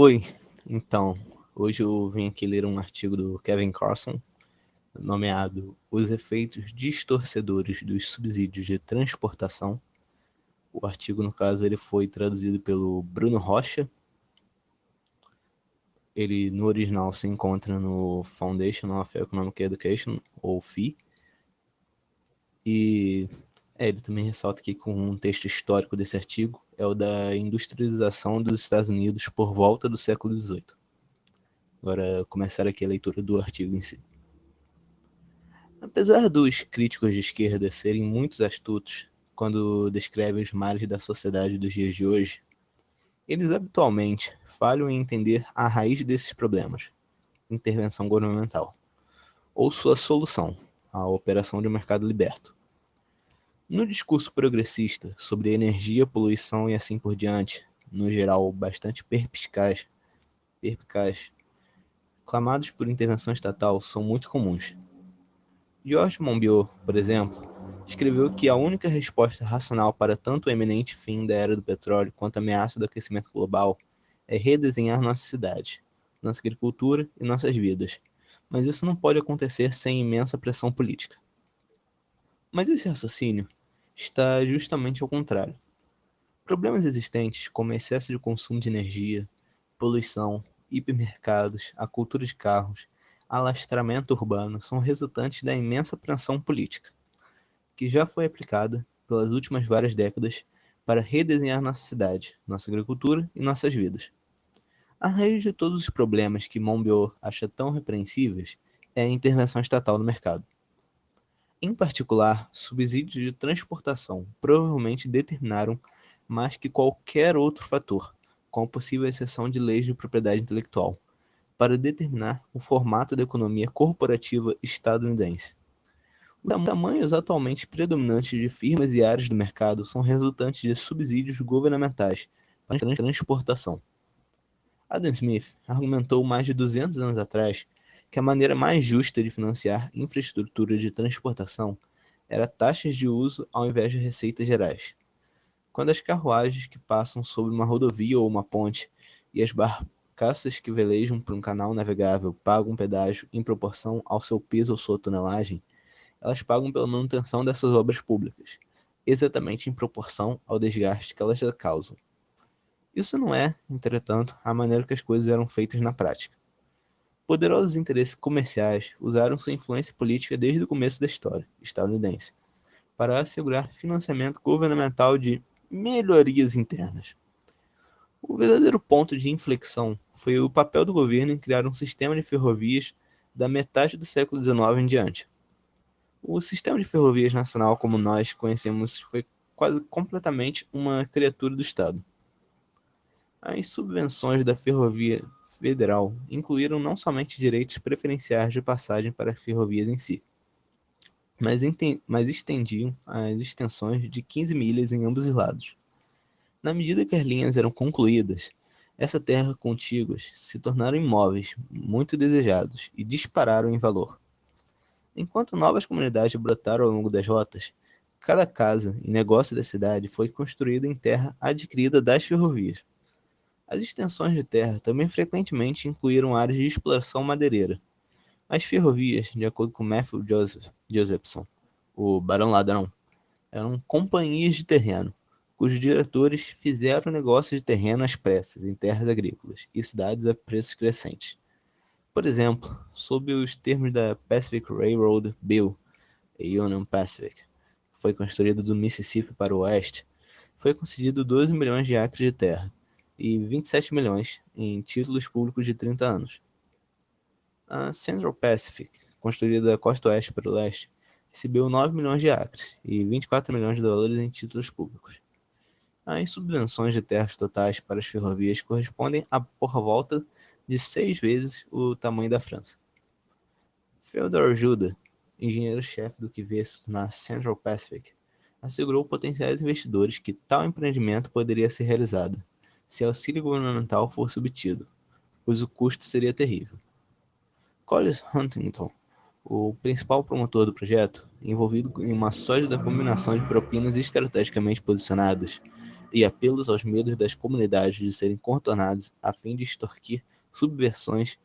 Oi, então, hoje eu vim aqui ler um artigo do Kevin Carson, nomeado Os Efeitos Distorcedores dos Subsídios de Transportação. O artigo, no caso, ele foi traduzido pelo Bruno Rocha. Ele, no original, se encontra no Foundation of Economic Education, ou FEE. E ele também ressalta aqui com um texto histórico desse artigo, é o da industrialização dos Estados Unidos por volta do século XVIII. Agora, começar aqui a leitura do artigo em si. Apesar dos críticos de esquerda serem muito astutos quando descrevem os males da sociedade dos dias de hoje, eles habitualmente falham em entender a raiz desses problemas, intervenção governamental, ou sua solução, a operação de um mercado liberto. No discurso progressista sobre energia, poluição e assim por diante, no geral bastante perspicaz, clamados por intervenção estatal são muito comuns. George Monbiot, por exemplo, escreveu que a única resposta racional para tanto o eminente fim da era do petróleo quanto a ameaça do aquecimento global é redesenhar nossa cidade, nossa agricultura e nossas vidas. Mas isso não pode acontecer sem imensa pressão política. Mas esse raciocínio está justamente ao contrário. Problemas existentes, como excesso de consumo de energia, poluição, hipermercados, a cultura de carros, alastramento urbano, são resultantes da imensa pressão política, que já foi aplicada pelas últimas várias décadas para redesenhar nossa cidade, nossa agricultura e nossas vidas. A raiz de todos os problemas que Monbiot acha tão repreensíveis é a intervenção estatal no mercado. Em particular, subsídios de transportação provavelmente determinaram mais que qualquer outro fator, com a possível exceção de leis de propriedade intelectual, para determinar o formato da economia corporativa estadunidense. Os tamanhos atualmente predominantes de firmas e áreas do mercado são resultantes de subsídios governamentais para a transportação. Adam Smith argumentou mais de 200 anos atrás que a maneira mais justa de financiar infraestrutura de transportação era taxas de uso ao invés de receitas gerais. Quando as carruagens que passam sobre uma rodovia ou uma ponte e as barcaças que velejam por um canal navegável pagam um pedágio em proporção ao seu peso ou sua tonelagem, elas pagam pela manutenção dessas obras públicas, exatamente em proporção ao desgaste que elas causam. Isso não é, entretanto, a maneira que as coisas eram feitas na prática. Poderosos interesses comerciais usaram sua influência política desde o começo da história estadunidense para assegurar financiamento governamental de melhorias internas. O verdadeiro ponto de inflexão foi o papel do governo em criar um sistema de ferrovias da metade do século XIX em diante. O sistema de ferrovias nacional como nós conhecemos foi quase completamente uma criatura do Estado. As subvenções da Ferrovia Federal incluíram não somente direitos preferenciais de passagem para as ferrovias em si, mas estendiam as extensões de 15 milhas em ambos os lados. Na medida que as linhas eram concluídas, essa terra contíguas se tornaram imóveis muito desejados e dispararam em valor. Enquanto novas comunidades brotaram ao longo das rotas, cada casa e negócio da cidade foi construído em terra adquirida das ferrovias. As extensões de terra também frequentemente incluíram áreas de exploração madeireira. As ferrovias, de acordo com Matthew Josephson, o Barão Ladrão, eram companhias de terreno, cujos diretores fizeram negócio de terreno às pressas em terras agrícolas e cidades a preços crescentes. Por exemplo, sob os termos da Pacific Railroad Bill, a Union Pacific, que foi construída do Mississippi para o oeste, foi concedido 12 milhões de acres de terra e 27 milhões em títulos públicos de 30 anos. A Central Pacific, construída da costa oeste para o leste, recebeu 9 milhões de acres e 24 milhões de dólares em títulos públicos. As subvenções de terras totais para as ferrovias correspondem a por volta de 6 vezes o tamanho da França. Theodore Judah, engenheiro-chefe do Quivês na Central Pacific, assegurou potenciais investidores que tal empreendimento poderia ser realizado, se auxílio governamental fosse obtido, pois o custo seria terrível. Collis Huntington, o principal promotor do projeto, envolvido em uma sólida combinação de propinas estrategicamente posicionadas, e apelos aos medos das comunidades de serem contornados a fim de extorquir subvenções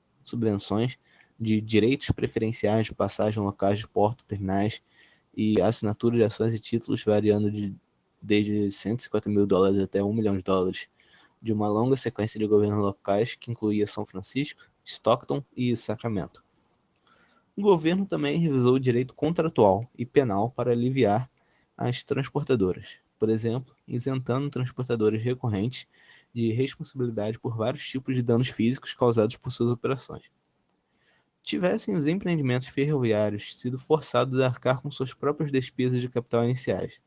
de direitos preferenciais de passagem locais de porto, terminais e assinatura de ações e títulos variando desde $150.000 até $1 milhão, de uma longa sequência de governos locais que incluía São Francisco, Stockton e Sacramento. O governo também revisou o direito contratual e penal para aliviar as transportadoras, por exemplo, isentando transportadores recorrentes de responsabilidade por vários tipos de danos físicos causados por suas operações. Tivessem os empreendimentos ferroviários sido forçados a arcar com suas próprias despesas de capital iniciais,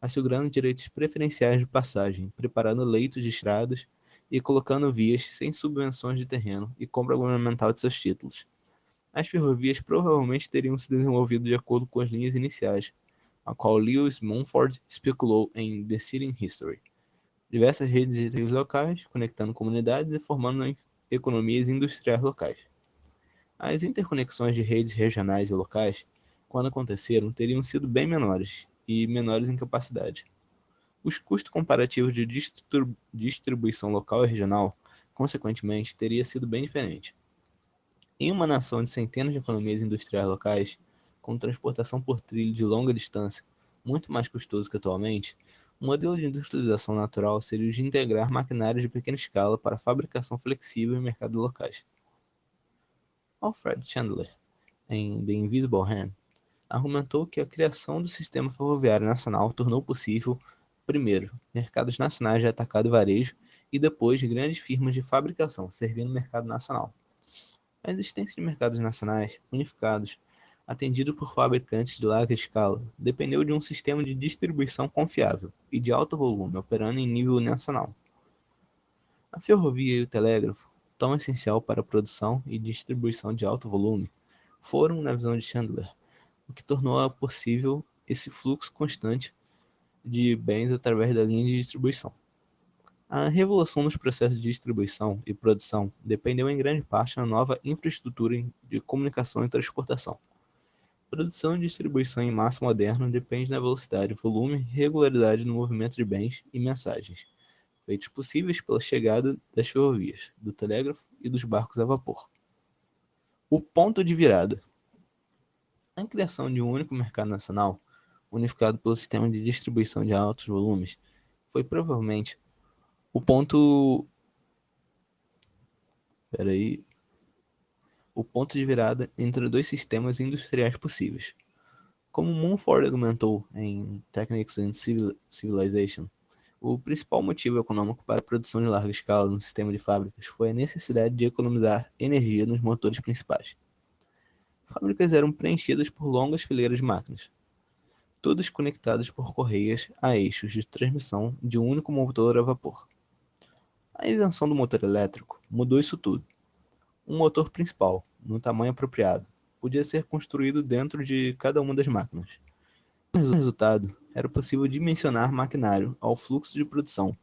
assegurando direitos preferenciais de passagem, preparando leitos de estradas e colocando vias sem subvenções de terreno e compra governamental de seus títulos. As ferrovias provavelmente teriam se desenvolvido de acordo com as linhas iniciais, a qual Lewis Mumford especulou em The City in History. Diversas redes de trilhos locais, conectando comunidades e formando economias industriais locais. As interconexões de redes regionais e locais, quando aconteceram, teriam sido bem menores e menores em capacidade. Os custos comparativos de distribuição local e regional, consequentemente, teria sido bem diferente. Em uma nação de centenas de economias industriais locais, com transportação por trilho de longa distância, muito mais custoso que atualmente, o modelo de industrialização natural seria o de integrar maquinários de pequena escala para fabricação flexível em mercados locais. Alfred Chandler, em The Invisible Hand, argumentou que a criação do Sistema Ferroviário Nacional tornou possível, primeiro, mercados nacionais de atacado e varejo, e depois grandes firmas de fabricação servindo o mercado nacional. A existência de mercados nacionais unificados, atendidos por fabricantes de larga escala, dependeu de um sistema de distribuição confiável e de alto volume operando em nível nacional. A ferrovia e o telégrafo, tão essencial para a produção e distribuição de alto volume, foram, na visão de Chandler, o que tornou possível esse fluxo constante de bens através da linha de distribuição. A revolução nos processos de distribuição e produção dependeu em grande parte da nova infraestrutura de comunicação e transportação. Produção e distribuição em massa moderna depende da velocidade, volume e regularidade no movimento de bens e mensagens, feitos possíveis pela chegada das ferrovias, do telégrafo e dos barcos a vapor. O ponto de virada. A criação de um único mercado nacional, unificado pelo sistema de distribuição de altos volumes, foi provavelmente o ponto de virada entre dois sistemas industriais possíveis. Como Mumford argumentou em Technics and Civilization, o principal motivo econômico para a produção de larga escala no sistema de fábricas foi a necessidade de economizar energia nos motores principais. Fábricas eram preenchidas por longas fileiras de máquinas, todas conectadas por correias a eixos de transmissão de um único motor a vapor. A invenção do motor elétrico mudou isso tudo. Um motor principal, no tamanho apropriado, podia ser construído dentro de cada uma das máquinas. Como resultado, era possível dimensionar maquinário ao fluxo de produção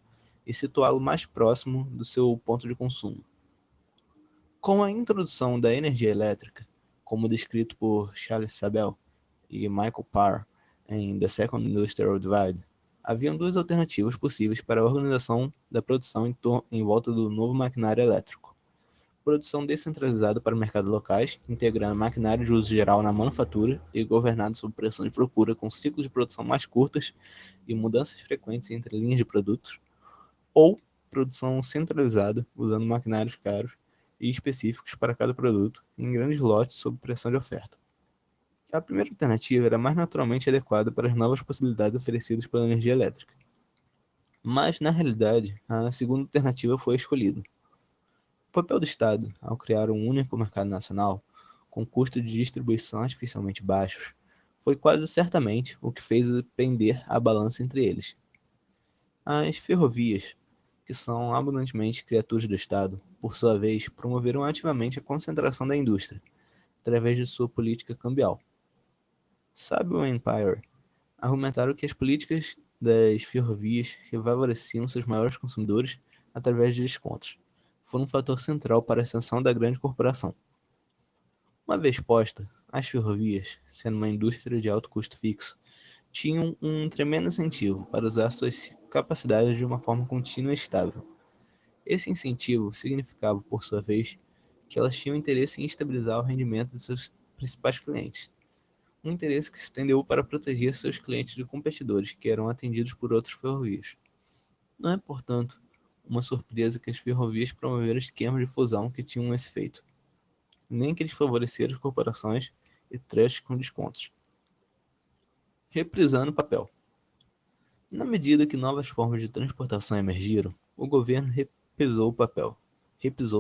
e situá-lo mais próximo do seu ponto de consumo. Com a introdução da energia elétrica, como descrito por Charles Sabel e Michael Parr em The Second Industrial Divide, haviam duas alternativas possíveis para a organização da produção em volta do novo maquinário elétrico. Produção descentralizada para mercados locais, integrando maquinário de uso geral na manufatura e governado sob pressão de procura com ciclos de produção mais curtas e mudanças frequentes entre linhas de produtos, ou produção centralizada, usando maquinários caros e específicos para cada produto, em grandes lotes sob pressão de oferta. A primeira alternativa era mais naturalmente adequada para as novas possibilidades oferecidas pela energia elétrica. Mas, na realidade, a segunda alternativa foi escolhida. O papel do Estado, ao criar um único mercado nacional, com custos de distribuição artificialmente baixos, foi quase certamente o que fez pender a balança entre eles. As ferrovias, que são abundantemente criaturas do Estado, por sua vez, promoveram ativamente a concentração da indústria, através de sua política cambial. Sabel e Empire argumentaram que as políticas das ferrovias que favoreciam seus maiores consumidores através de descontos foram um fator central para a ascensão da grande corporação. Uma vez posta, as ferrovias, sendo uma indústria de alto custo fixo, tinham um tremendo incentivo para usar suas capacidade de uma forma contínua e estável. Esse incentivo significava, por sua vez, que elas tinham interesse em estabilizar o rendimento de seus principais clientes, um interesse que se estendeu para proteger seus clientes de competidores que eram atendidos por outras ferrovias. Não é, portanto, uma surpresa que as ferrovias promoveram esquemas de fusão que tinham esse efeito, nem que eles favoreceram as corporações e trusts com descontos. Reprisando o papel. Na medida que novas formas de transportação emergiram, o governo repisou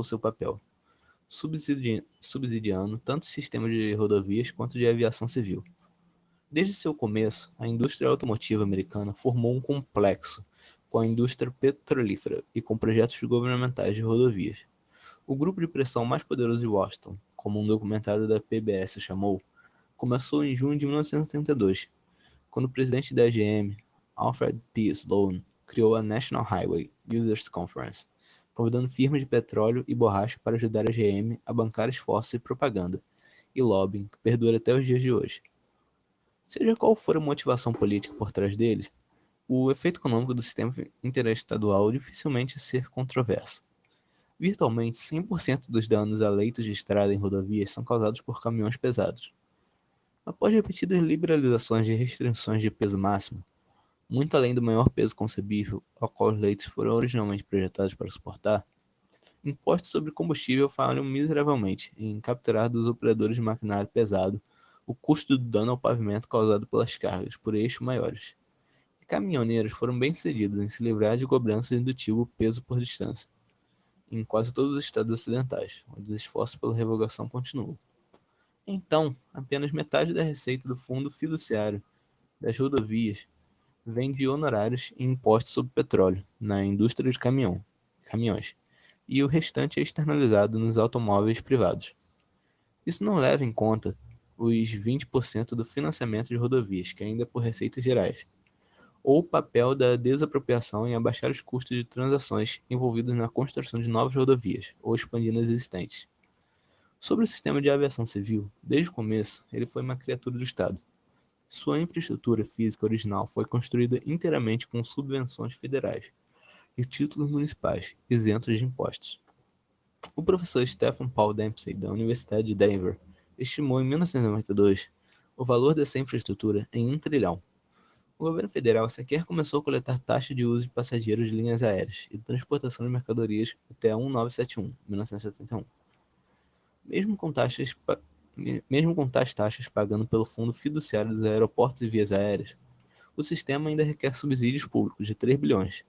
seu papel, subsidiando tanto o sistema de rodovias quanto de aviação civil. Desde seu começo, a indústria automotiva americana formou um complexo com a indústria petrolífera e com projetos governamentais de rodovias. O grupo de pressão mais poderoso de Washington, como um documentário da PBS chamou, começou em junho de 1932, quando o presidente da GM, Alfred P. Sloan, criou a National Highway Users Conference, convidando firmas de petróleo e borracha para ajudar a GM a bancar esforços de propaganda e lobbying que perdura até os dias de hoje. Seja qual for a motivação política por trás deles, o efeito econômico do sistema interestadual dificilmente é ser controverso. Virtualmente 100% dos danos a leitos de estrada em rodovias são causados por caminhões pesados. Após repetidas liberalizações de restrições de peso máximo, muito além do maior peso concebível ao qual os leitos foram originalmente projetados para suportar, impostos sobre combustível falham miseravelmente em capturar dos operadores de maquinário pesado o custo do dano ao pavimento causado pelas cargas por eixo maiores. E caminhoneiros foram bem-sucedidos em se livrar de cobranças do tipo peso por distância, em quase todos os estados ocidentais, onde os esforços pela revogação continuam. Então, apenas metade da receita do fundo fiduciário das rodovias vem de honorários e impostos sobre petróleo na indústria de caminhões, e o restante é externalizado nos automóveis privados. Isso não leva em conta os 20% do financiamento de rodovias, que ainda é por receitas gerais, ou o papel da desapropriação em abaixar os custos de transações envolvidos na construção de novas rodovias, ou expandindo as existentes. Sobre o sistema de aviação civil, desde o começo, ele foi uma criatura do Estado. Sua infraestrutura física original foi construída inteiramente com subvenções federais e títulos municipais, isentos de impostos. O professor Stephen Paul Dempsey, da Universidade de Denver, estimou em 1992 o valor dessa infraestrutura em 1 trilhão. O governo federal sequer começou a coletar taxa de uso de passageiros de linhas aéreas e de transportação de mercadorias até 1971, 1971. Mesmo com tais taxas pagando pelo fundo fiduciário dos aeroportos e vias aéreas, o sistema ainda requer subsídios públicos de 3 bilhões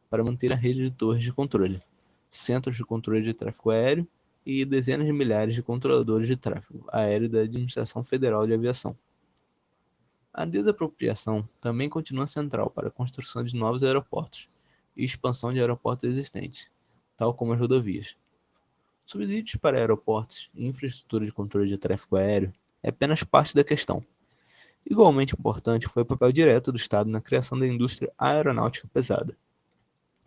para manter a rede de torres de controle, centros de controle de tráfego aéreo e dezenas de milhares de controladores de tráfego aéreo da Administração Federal de Aviação. A desapropriação também continua central para a construção de novos aeroportos e expansão de aeroportos existentes, tal como as rodovias. Subsídios para aeroportos e infraestrutura de controle de tráfego aéreo é apenas parte da questão. Igualmente importante foi o papel direto do Estado na criação da indústria aeronáutica pesada,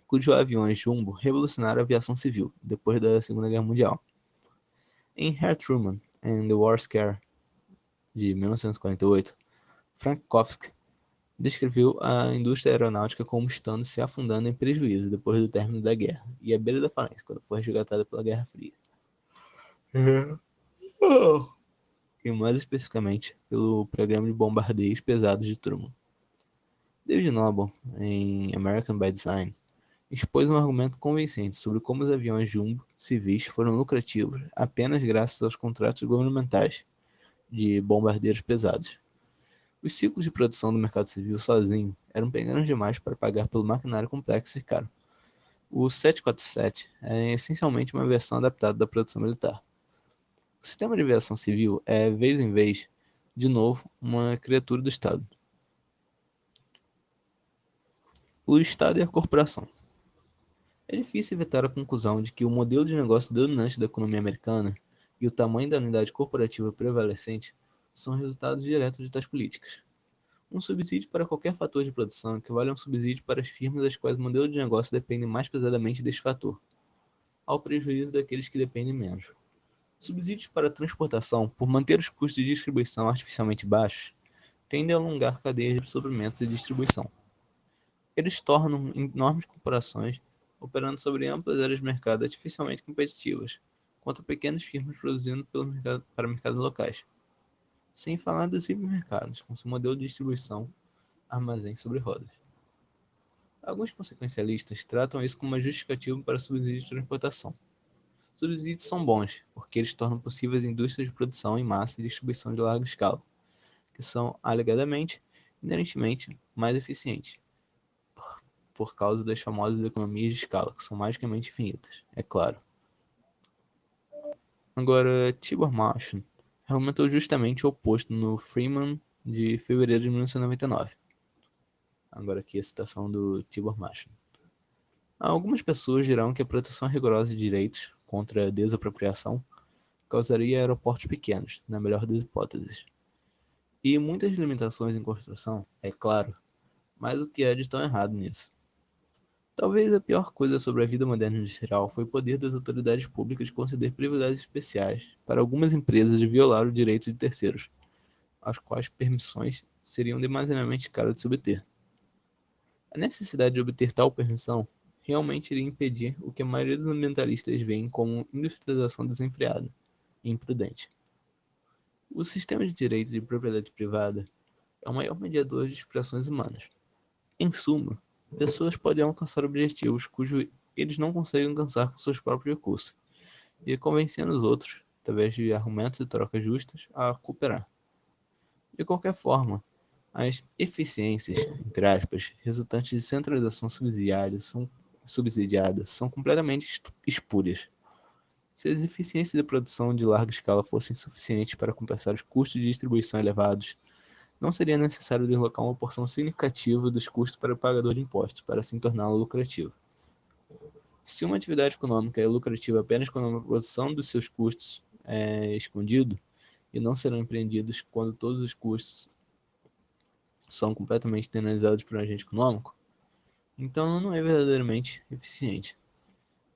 cujos aviões Jumbo revolucionaram a aviação civil depois da Segunda Guerra Mundial. Em Harry Truman and the War Scare, de 1948, Frank Kafka descreveu a indústria aeronáutica como estando se afundando em prejuízo depois do término da guerra e à beira da falência quando foi resgatada pela Guerra Fria. E mais especificamente pelo programa de bombardeios pesados de Truman. David Noble, em American by Design, expôs um argumento convincente sobre como os aviões Jumbo civis foram lucrativos apenas graças aos contratos governamentais de bombardeiros pesados. Os ciclos de produção do mercado civil sozinho eram pequenos demais para pagar pelo maquinário complexo e caro. O 747 é essencialmente uma versão adaptada da produção militar. O sistema de aviação civil é, vez em vez, de novo, uma criatura do Estado. O Estado e a corporação. É difícil evitar a conclusão de que o modelo de negócio dominante da economia americana e o tamanho da unidade corporativa prevalecente são resultados diretos de tais políticas. Um subsídio para qualquer fator de produção equivale a um subsídio para as firmas das quais o modelo de negócio depende mais pesadamente deste fator, ao prejuízo daqueles que dependem menos. Subsídios para a transportação, por manter os custos de distribuição artificialmente baixos, tendem a alongar cadeias de suprimentos e distribuição. Eles tornam enormes corporações operando sobre amplas áreas de mercado artificialmente competitivas, contra pequenas firmas produzindo para mercados locais. Sem falar dos hipermercados, com seu modelo de distribuição armazém sobre rodas. Alguns consequencialistas tratam isso como uma justificativa para subsídios de transportação. Subsídios são bons, porque eles tornam possíveis indústrias de produção em massa e distribuição de larga escala, que são, alegadamente, inerentemente mais eficientes, por causa das famosas economias de escala, que são magicamente infinitas, é claro. Agora, Tibor Machin argumentou justamente o oposto no Freeman de fevereiro de 1999. Agora aqui a citação do Tibor Machin. Algumas pessoas dirão que a proteção rigorosa de direitos contra a desapropriação causaria aeroportos pequenos, na melhor das hipóteses. E muitas limitações em construção, é claro, mas o que há de tão errado nisso? Talvez a pior coisa sobre a vida moderna industrial foi o poder das autoridades públicas de conceder privilégios especiais para algumas empresas de violar os direitos de terceiros, aos quais permissões seriam demasiadamente caras de se obter. A necessidade de obter tal permissão realmente iria impedir o que a maioria dos ambientalistas veem como industrialização desenfreada e imprudente. O sistema de direito de propriedade privada é o maior mediador de expressões humanas. Em suma, pessoas podem alcançar objetivos cujo eles não conseguem alcançar com seus próprios recursos, e convencendo os outros, através de argumentos e trocas justas, a cooperar. De qualquer forma, as eficiências, entre aspas, resultantes de centralização subsidiada são completamente espúrias. Se as eficiências de produção de larga escala fossem suficientes para compensar os custos de distribuição elevados, não seria necessário deslocar uma porção significativa dos custos para o pagador de impostos para assim torná-la lucrativa. Se uma atividade econômica é lucrativa apenas quando a produção dos seus custos é escondido, e não serão empreendidos quando todos os custos são completamente externalizados por um agente econômico, então não é verdadeiramente eficiente.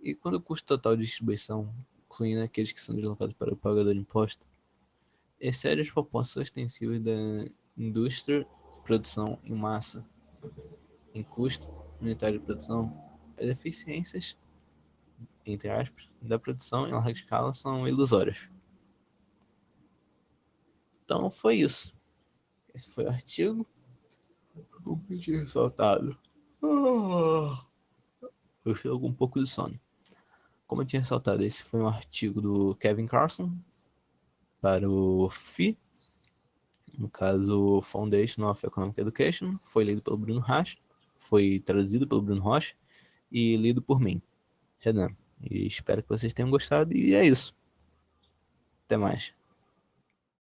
E quando o custo total de distribuição, incluindo aqueles que são deslocados para o pagador de imposto, excede as proporções extensivas da indústria de produção em massa, em custo unitário de produção, as eficiências, entre aspas, da produção em larga escala são ilusórias. Então foi isso. Esse foi o artigo. O que tinha ressaltado. Eu estou com um pouco de sono. Como eu tinha ressaltado, esse foi um artigo do Kevin Carson para o FI, no caso Foundation of Economic Education. Foi lido pelo Bruno Rocha, foi traduzido pelo Bruno Rocha e lido por mim, Renan. E espero que vocês tenham gostado e é isso. Até mais.